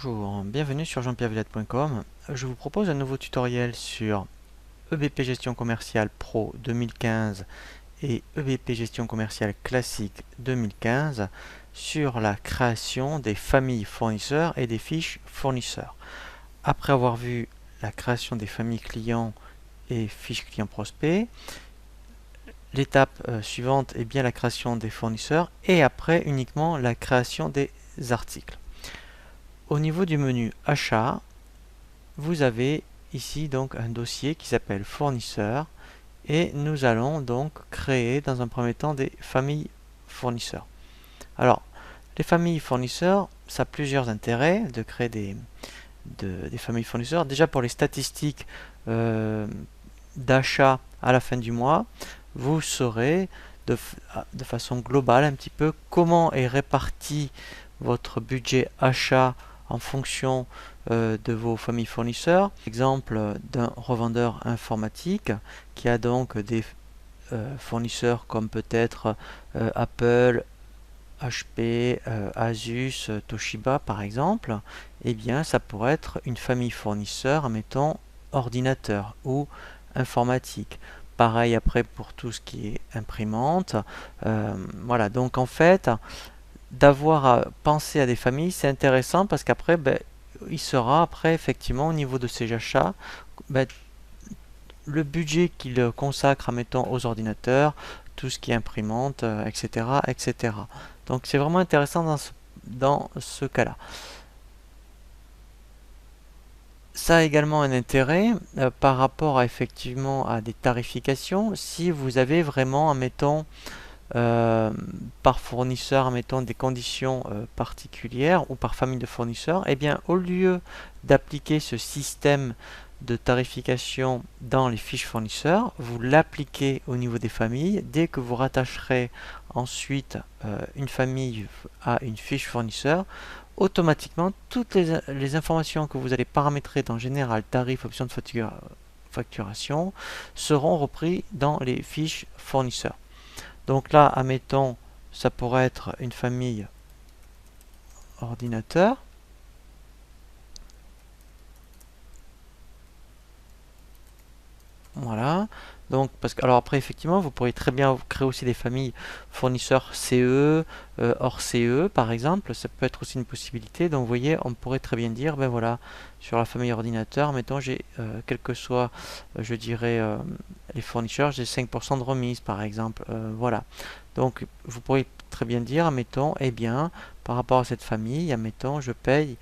Bonjour, bienvenue sur jean-pierre-villette.com. Je vous propose un nouveau tutoriel sur EBP Gestion Commerciale Pro 2015 et EBP Gestion Commerciale Classique 2015 sur la création des familles fournisseurs et des fiches fournisseurs. Après avoir vu la création des familles clients et fiches clients prospects, l'étape suivante est bien la création des fournisseurs et après uniquement la création des articles. Au niveau du menu Achat, vous avez ici donc un dossier qui s'appelle Fournisseurs et nous allons donc créer dans un premier temps des familles fournisseurs. Alors, les familles fournisseurs, ça a plusieurs intérêts de créer des familles fournisseurs. Déjà pour les statistiques d'achat à la fin du mois, vous saurez de façon globale un petit peu comment est réparti votre budget achat en fonction de vos familles fournisseurs. Exemple d'un revendeur informatique qui a donc des fournisseurs comme peut-être Apple, HP, Asus, Toshiba par exemple. Eh bien ça pourrait être une famille fournisseur, mettons ordinateur ou informatique. Pareil après pour tout ce qui est imprimante. Voilà, donc en fait d'avoir pensé à des familles, c'est intéressant parce qu'après, il sera après effectivement au niveau de ces achats, le budget qu'il consacre, mettons, aux ordinateurs, tout ce qui est imprimante, etc., etc. Donc c'est vraiment intéressant dans ce cas-là. Ça a également un intérêt par rapport à effectivement à des tarifications. Si vous avez vraiment, admettons, par fournisseur, mettons des conditions particulières ou par famille de fournisseurs, eh bien au lieu d'appliquer ce système de tarification dans les fiches fournisseurs, vous l'appliquez au niveau des familles. Dès que vous rattacherez ensuite une famille à une fiche fournisseur, automatiquement toutes les informations que vous allez paramétrer dans général, tarif, option de facturation seront reprises dans les fiches fournisseurs. Donc là, admettons, ça pourrait être une famille ordinateur. Voilà. Donc, alors après, effectivement, vous pourriez très bien créer aussi des familles fournisseurs CE, hors CE, par exemple. Ça peut être aussi une possibilité. Donc, vous voyez, on pourrait très bien dire, ben voilà, sur la famille ordinateur, mettons, j'ai, quel que soit, je dirais, les fournisseurs, j'ai 5% de remise, par exemple. Voilà. Donc, vous pourriez très bien dire, admettons, eh bien, par rapport à cette famille, admettons, je paye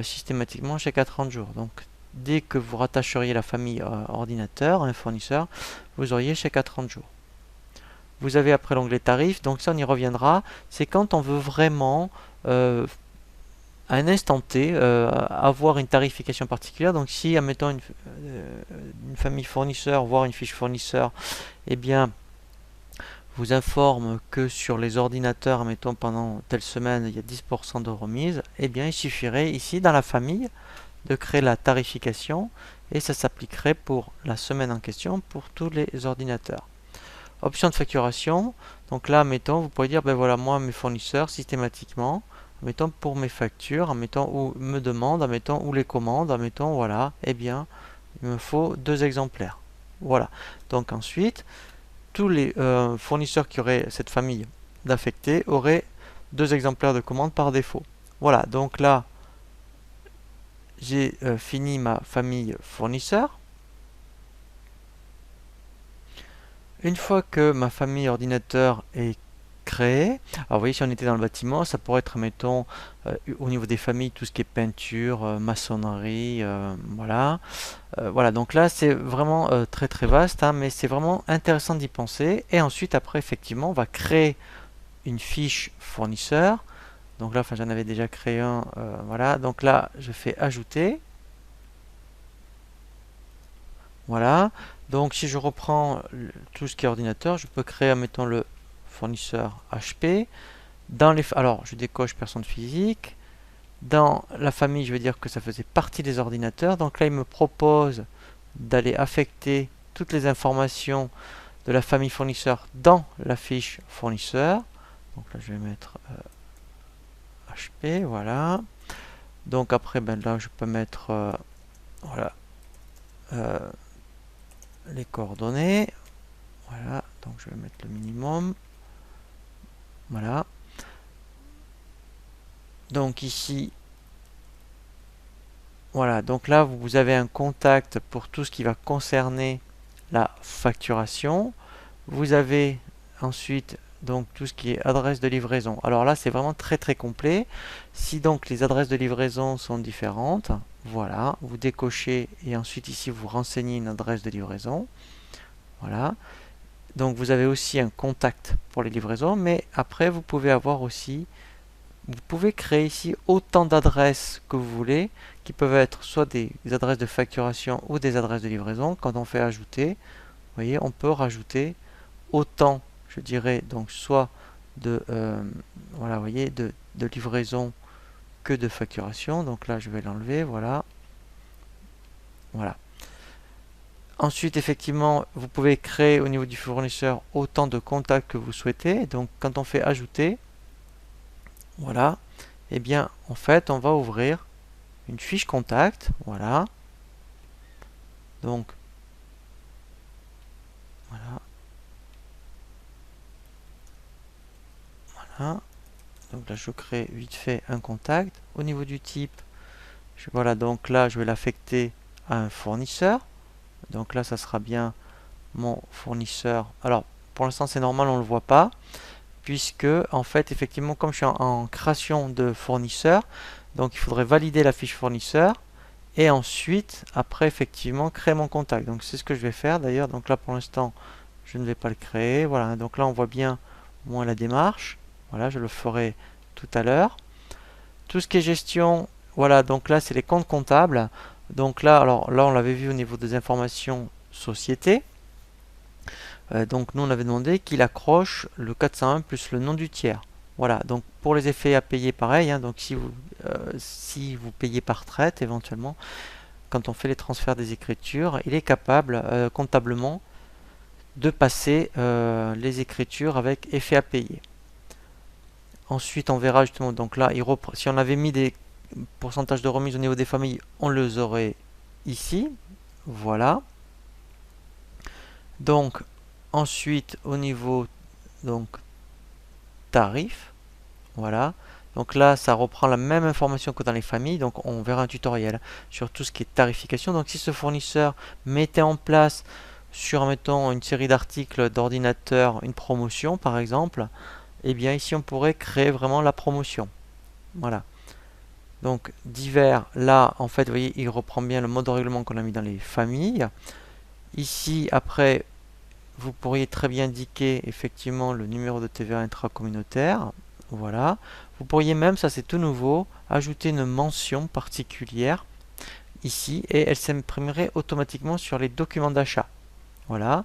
systématiquement chaque 30 jours. Donc, dès que vous rattacheriez la famille ordinateur à un fournisseur, vous auriez chèque à 30 jours. Vous avez après l'onglet tarifs, donc ça on y reviendra, c'est quand on veut vraiment à un instant T avoir une tarification particulière. Donc si, admettons, une famille fournisseur, voire une fiche fournisseur, eh bien vous informe que sur les ordinateurs, admettons pendant telle semaine, il y a 10% de remise, eh bien il suffirait ici dans la famille de créer la tarification et ça s'appliquerait pour la semaine en question pour tous les ordinateurs. Option de facturation, donc là, mettons, vous pouvez dire, ben voilà, moi, mes fournisseurs, systématiquement, mettons pour mes factures, mettons ou me demandent, mettons ou les commandes, mettons, voilà, eh bien, il me faut 2 exemplaires. Voilà. Donc ensuite, tous les fournisseurs qui auraient cette famille d'affectés auraient 2 exemplaires de commandes par défaut. Voilà, donc là, j'ai fini ma famille fournisseur. Une fois que ma famille ordinateur est créée, alors vous voyez, si on était dans le bâtiment, ça pourrait être, mettons, au niveau des familles, tout ce qui est peinture, maçonnerie, voilà. Voilà, donc là, c'est vraiment très très vaste, hein, mais c'est vraiment intéressant d'y penser. Et ensuite, après, effectivement, on va créer une fiche fournisseur. Donc là, enfin, j'en avais déjà créé un, voilà. Donc là, je fais ajouter. Voilà. Donc si je reprends tout ce qui est ordinateur, je peux créer, mettons, le fournisseur HP. Alors, je décoche personne physique. Dans la famille, je veux dire que ça faisait partie des ordinateurs. Donc là, il me propose d'aller affecter toutes les informations de la famille fournisseur dans la fiche fournisseur. Donc là, je vais mettre HP, voilà. Donc après, ben là, je peux mettre voilà, euh, les coordonnées. Voilà, donc je vais mettre le minimum. Voilà. Donc ici, voilà, donc là, vous avez un contact pour tout ce qui va concerner la facturation. Vous avez ensuite donc tout ce qui est adresse de livraison. Alors là, c'est vraiment très très complet. Si donc les adresses de livraison sont différentes, voilà, vous décochez et ensuite ici vous renseignez une adresse de livraison. Voilà. Donc vous avez aussi un contact pour les livraisons, mais après vous pouvez avoir aussi, vous pouvez créer ici autant d'adresses que vous voulez, qui peuvent être soit des adresses de facturation ou des adresses de livraison. Quand on fait ajouter, vous voyez, on peut rajouter autant, je dirais, donc soit de, voilà, vous voyez, de livraison que de facturation. Donc là, je vais l'enlever, voilà. Voilà. Ensuite, effectivement, vous pouvez créer au niveau du fournisseur autant de contacts que vous souhaitez. Donc, quand on fait ajouter, voilà, eh bien, en fait, on va ouvrir une fiche contact, voilà. Donc, voilà, voilà. Donc là, je crée vite fait un contact. Au niveau du type, voilà, donc là, je vais l'affecter à un fournisseur. Donc là, ça sera bien mon fournisseur. Alors, pour l'instant, c'est normal, on ne le voit pas, puisque, en fait, effectivement, comme je suis en création de fournisseur, donc il faudrait valider la fiche fournisseur, et ensuite, après, effectivement, créer mon contact. Donc, c'est ce que je vais faire, d'ailleurs. Donc là, pour l'instant, je ne vais pas le créer. Voilà, donc là, on voit bien au moins la démarche. Voilà, je le ferai tout à l'heure. Tout ce qui est gestion, voilà, donc là, c'est les comptes comptables. Donc là, alors là, on l'avait vu au niveau des informations société. Donc nous on avait demandé qu'il accroche le 401 plus le nom du tiers. Voilà, donc pour les effets à payer pareil, hein, donc si vous payez par traite éventuellement, quand on fait les transferts des écritures, il est capable comptablement de passer les écritures avec effet à payer. Ensuite on verra justement, donc là, si on avait mis des pourcentages de remise au niveau des familles, on les aurait ici. Voilà. Donc ensuite au niveau donc tarif. Voilà. Donc là, ça reprend la même information que dans les familles. Donc on verra un tutoriel sur tout ce qui est tarification. Donc si ce fournisseur mettait en place sur, mettons, une série d'articles d'ordinateur, une promotion par exemple, eh bien ici on pourrait créer vraiment la promotion. Voilà. Donc divers, là en fait, vous voyez, il reprend bien le mode de règlement qu'on a mis dans les familles. Ici, après, vous pourriez très bien indiquer effectivement le numéro de TVA intracommunautaire. Voilà. Vous pourriez même, ça c'est tout nouveau, ajouter une mention particulière ici et elle s'imprimerait automatiquement sur les documents d'achat. Voilà.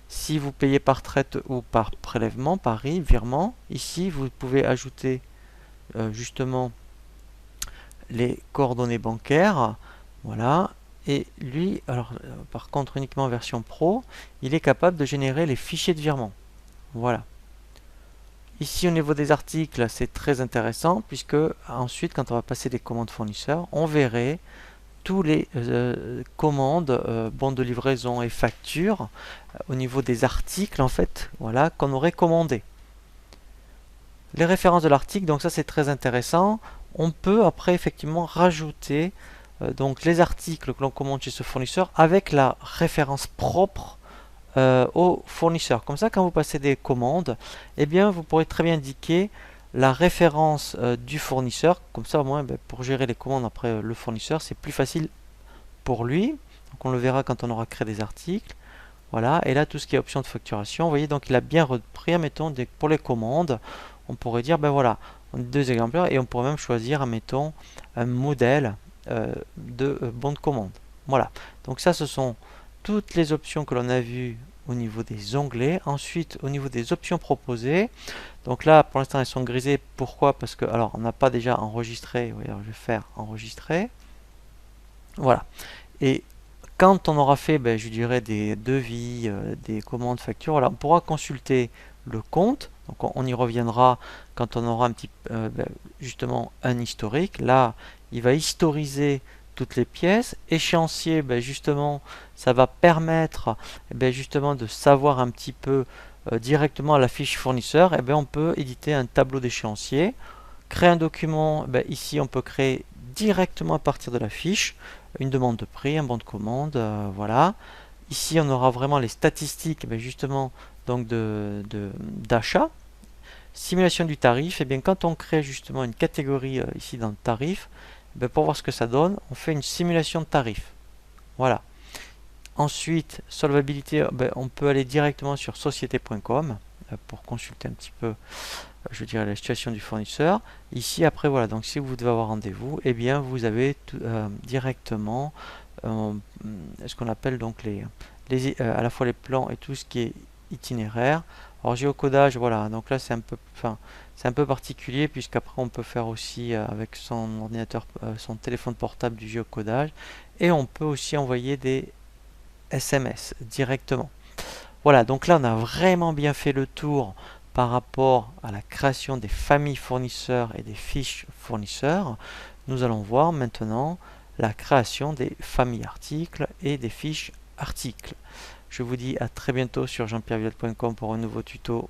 Si vous payez par traite ou par prélèvement, par virement, ici vous pouvez ajouter justement les coordonnées bancaires. Voilà. Et lui, alors par contre uniquement en version pro, il est capable de générer les fichiers de virement. Voilà. Ici au niveau des articles, c'est très intéressant puisque ensuite quand on va passer des commandes fournisseurs, on verrait tous les commandes, bons de livraison et factures au niveau des articles en fait, voilà, qu'on aurait commandé. Les références de l'article, donc ça c'est très intéressant. On peut après effectivement rajouter donc les articles que l'on commande chez ce fournisseur avec la référence propre au fournisseur. Comme ça, quand vous passez des commandes, eh bien, vous pourrez très bien indiquer la référence du fournisseur. Comme ça, au moins, ben, pour gérer les commandes après le fournisseur, c'est plus facile pour lui. Donc, on le verra quand on aura créé des articles. Voilà. Et là, tout ce qui est option de facturation, vous voyez, donc il a bien repris, admettons, pour les commandes. On pourrait dire, ben voilà, on a deux exemplaires et on pourrait même choisir, admettons, un modèle de bon de commande. Voilà. Donc ça, ce sont toutes les options que l'on a vues au niveau des onglets. Ensuite, au niveau des options proposées. Donc là, pour l'instant, elles sont grisées. Pourquoi? Parce que, alors, on n'a pas déjà enregistré. Oui, alors je vais faire enregistrer. Voilà. Et quand on aura fait, ben, je dirais, des devis, des commandes, factures, voilà, on pourra consulter le compte. Donc on y reviendra quand on aura un petit, ben, justement un historique. Là, il va historiser toutes les pièces. Échéancier, ben justement, ça va permettre ben justement de savoir un petit peu directement à la fiche fournisseur. Et ben on peut éditer un tableau d'échéancier. Créer un document, ben ici on peut créer directement à partir de la fiche une demande de prix, un bon de commande, voilà. Ici on aura vraiment les statistiques ben justement donc d'achat. Simulation du tarif, et bien quand on crée justement une catégorie ici dans le tarif, ben pour voir ce que ça donne, on fait une simulation de tarif. Voilà. Ensuite, solvabilité, ben on peut aller directement sur société.com pour consulter un petit peu, je dirais, la situation du fournisseur. Ici, après, voilà, donc si vous devez avoir rendez-vous, et bien vous avez directement ce qu'on appelle donc à la fois les plans et tout ce qui est itinéraire. Alors géocodage, voilà, donc là c'est un peu particulier puisqu'après on peut faire aussi avec son ordinateur, son téléphone portable du géocodage et on peut aussi envoyer des SMS directement. Voilà, donc là on a vraiment bien fait le tour par rapport à la création des familles fournisseurs et des fiches fournisseurs. Nous allons voir maintenant la création des familles articles et des fiches articles. Je vous dis à très bientôt sur jeanpierrevillette.com pour un nouveau tuto